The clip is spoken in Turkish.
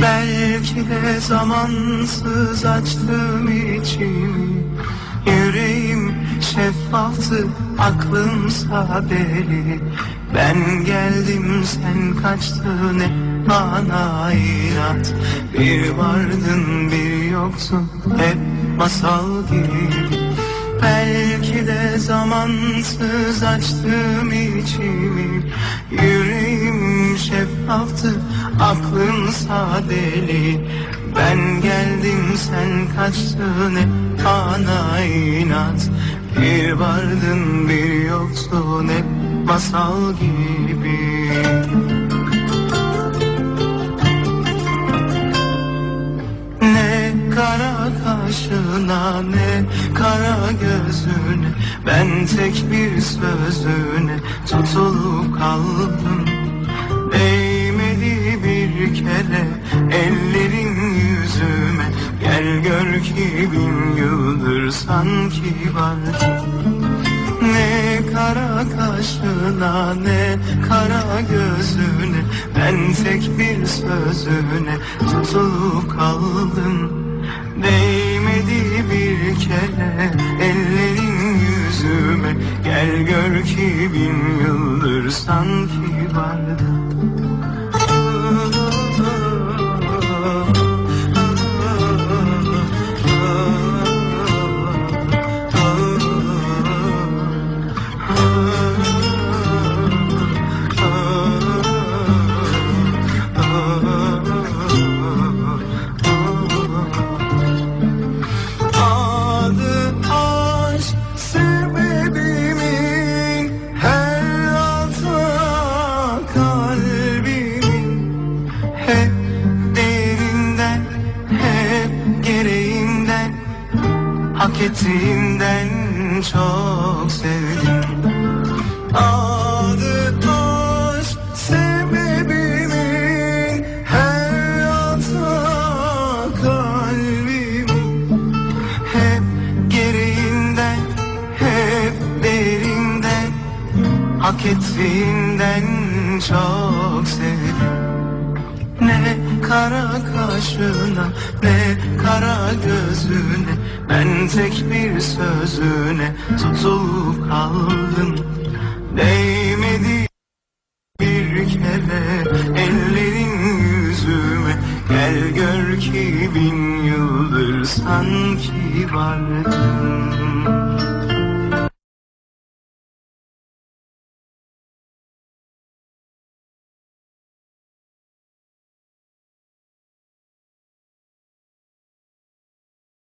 Belki de zamansız açtım içimi, yüreğim şeffaftı, aklımsa deli. Ben geldim sen kaçtın, hep bana inat. Bir vardın bir yoktun, hep masal gibi. Belki de zamansız açtım içimi, yüreğim şeffaftı, aklımsa deli. Ben geldim sen kaçtın, hep bana inat. Bir vardın bir yoktun, hep masal gibi. Ne kara kaşına ne kara gözüne, ben tek bir sözüne tutulup kaldım. Değmedi bir kere ellerin yüzüme, gel gör ki 1000 yıldır sanki vardı. Ne kara kaşına ne kara gözüne, ben tek bir sözüne tutulup kaldım. Değmedi bir kere ellerin yüzüme, gel gör ki 1000 yıldır sanki vardı. Hak ettiğimden çok sevdim. Adı aşk sebebimin, her hata kalbimin. Hep gereğinden, hep derinden, hak ettiğinden çok sevdim. Ne kara kaşına ne kara gözüne, ben tek bir sözüne tutulup kaldım. Değmedi bir kere ellerin yüzüme, gel gör ki 1000 yıldır sanki vardım.